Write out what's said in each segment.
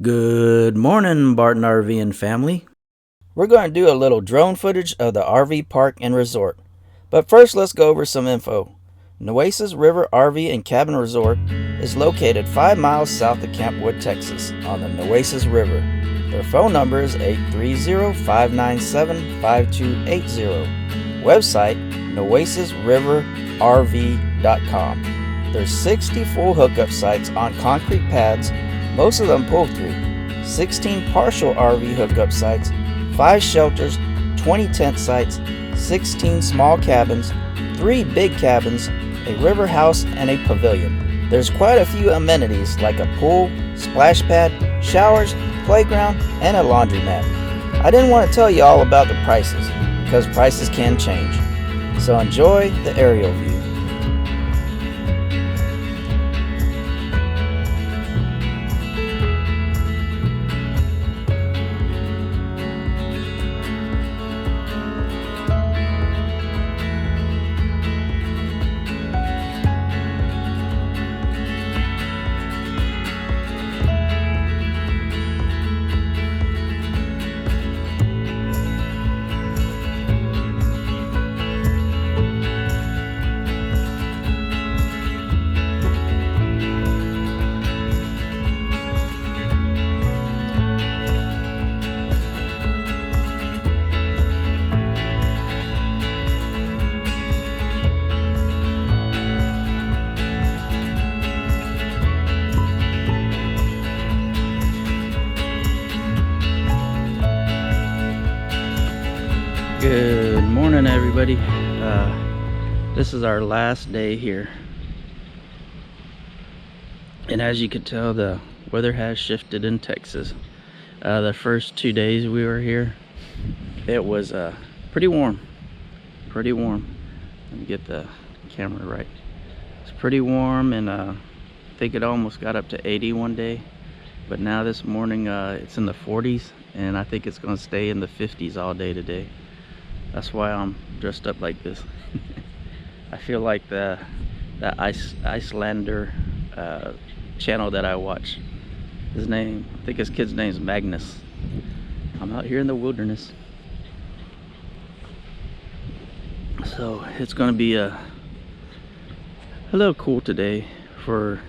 Good morning, Barton RV and family. We're going to do a little drone footage of the RV park and resort. But first, let's go over some info. Nueces River RV and Cabin Resort is located 5 miles south of Camp Wood, Texas, on the Nueces River. Their phone number is 830-597-5280. Website, nuecesriverrv.com. There's 60 full hookup sites on concrete pads, most of them pull-through, 16 partial RV hookup sites, 5 shelters, 20 tent sites, 16 small cabins, 3 big cabins, a river house, and a pavilion. There's quite a few amenities like a pool, splash pad, showers, playground, and a laundromat. I didn't want to tell you all about the prices because prices can change. So enjoy the aerial view. Good morning, everybody. This is our last day here, and as you can tell, the weather has shifted in Texas. The first 2 days we were here, it was pretty warm. Let me get the camera right. It's pretty warm, and I think it almost got up to 80 one day, but now this morning it's in the 40s, and I think it's going to stay in the 50s all day today. That's why I'm dressed up like this. I feel like the Icelander channel that I watch. I think his kid's name is Magnus. I'm out here in the wilderness. So it's gonna be a little cool today for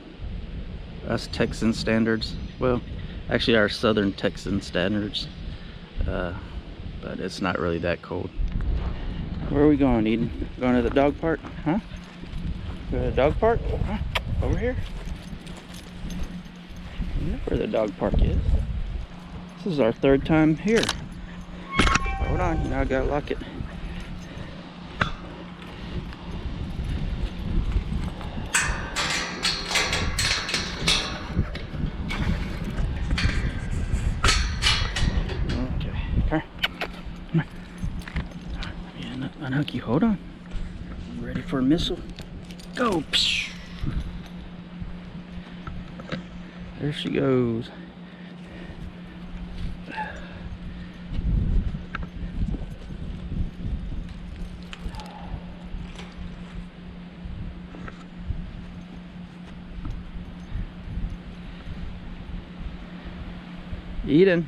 us Texan standards. Well, actually our southern Texan standards. But it's not really that cold. Where are we going, Eden? Going to the dog park? Huh? Go to the dog park? Huh? Over here? You know where the dog park is. This is our 3rd time here. Hold on, now I gotta lock it. Okay, come here. Unhook you, hold on. I'm ready for a missile. Go! Psh. There she goes. Eden.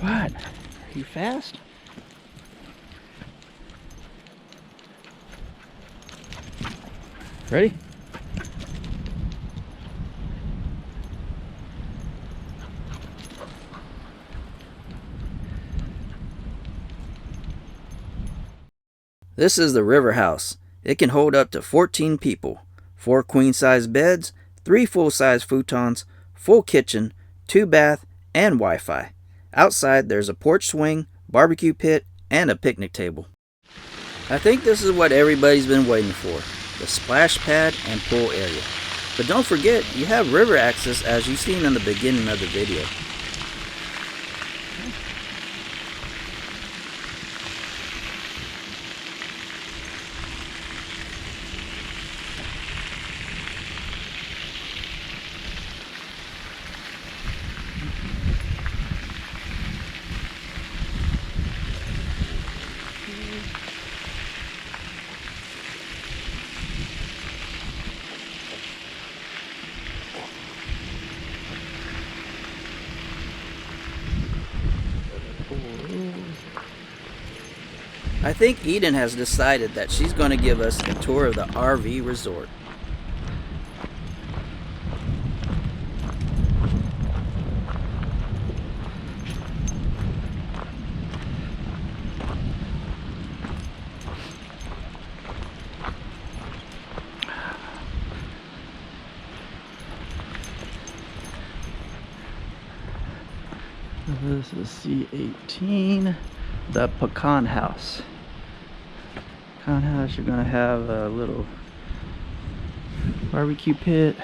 What? Are you fast? Ready? This is the River House. It can hold up to 14 people. 4 queen-size beds, 3 full-size futons, full kitchen, 2 bath, and Wi-Fi. Outside there's a porch swing, barbecue pit, and a picnic table. I think this is what everybody's been waiting for, the splash pad and pool area. But don't forget, you have river access as you've seen in the beginning of the video. I think Eden has decided that she's going to give us a tour of the RV resort. This is C18, the Pecan House. Pecan House, you're gonna have a little barbecue pit.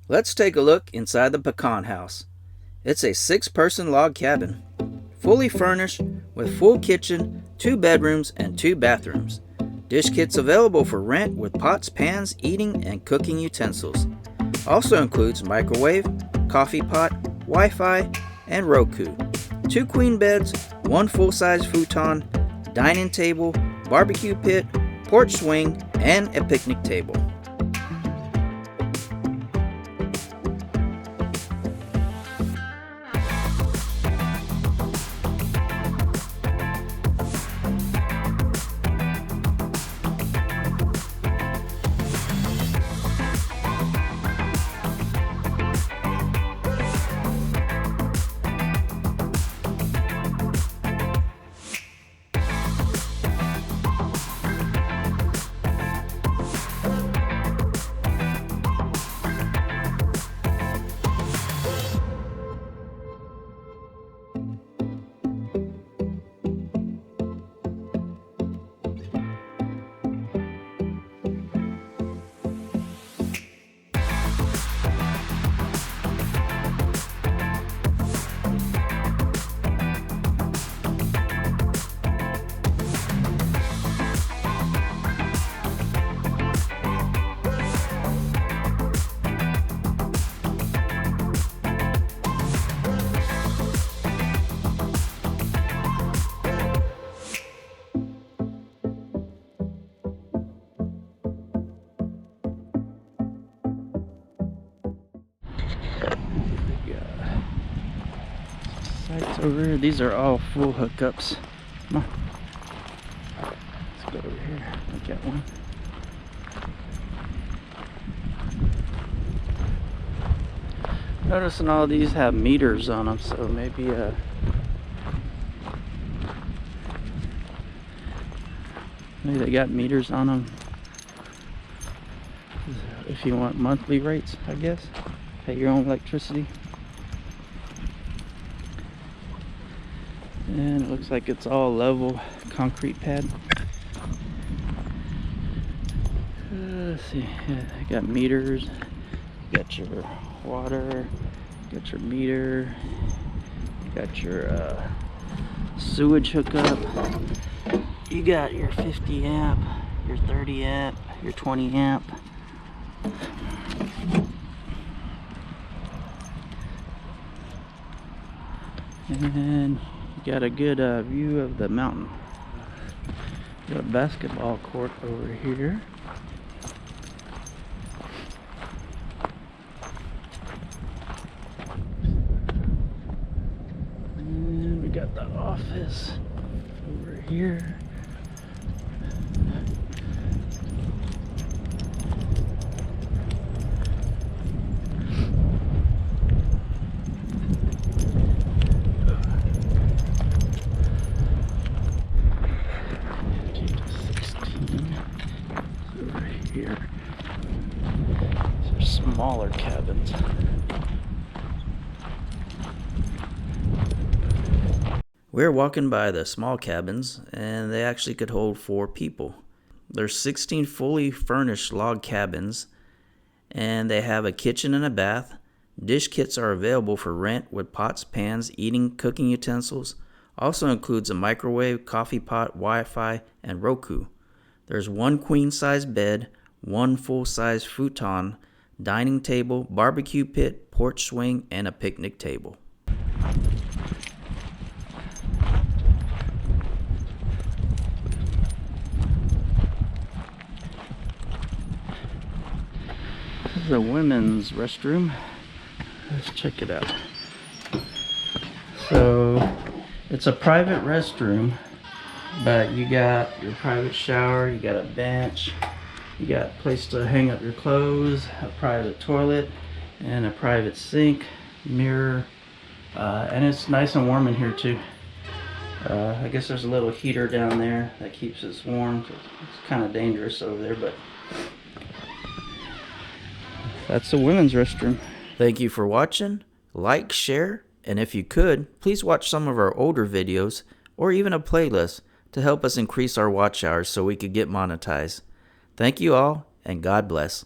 Let's take a look inside the Pecan House. It's a 6-person log cabin, fully furnished with full kitchen, 2 bedrooms, and 2 bathrooms. Dish kits available for rent with pots, pans, eating, and cooking utensils. Also includes microwave, coffee pot, Wi-Fi, and Roku. 2 queen beds, 1 full-size futon, dining table, barbecue pit, porch swing, and a picnic table. Sites over here. These are all full hookups. Come on. Let's go over here. Look at one. Noticing all these have meters on them, so maybe they got meters on them if you want monthly rates, I guess. Pay your own electricity. And it looks like it's all level concrete pad. Let's see, yeah, they got meters. You got your water, you got your meter, you got your sewage hookup. You got your 50 amp, your 30 amp, your 20 amp. And you got a good view of the mountain. Got a basketball court over here. And we got the office over here. Here. These are smaller cabins. We're walking by the small cabins, and they actually could hold 4 people. There's 16 fully furnished log cabins, and they have a kitchen and a bath. Dish kits are available for rent with pots, pans, cooking utensils. Also includes a microwave, coffee pot, Wi-Fi, and Roku. There's one queen-size bed, one full-size futon, dining table, barbecue pit, porch swing, and a picnic table. This is a women's restroom. Let's check it out. So it's a private restroom, but you got your private shower, you got a bench, you got a place to hang up your clothes, a private toilet, and a private sink, mirror, and it's nice and warm in here too. I guess there's a little heater down there that keeps us warm. It's kind of dangerous over there, but that's the women's restroom. Thank you for watching. Like, share, and if you could, please watch some of our older videos or even a playlist to help us increase our watch hours so we could get monetized. Thank you all, and God bless.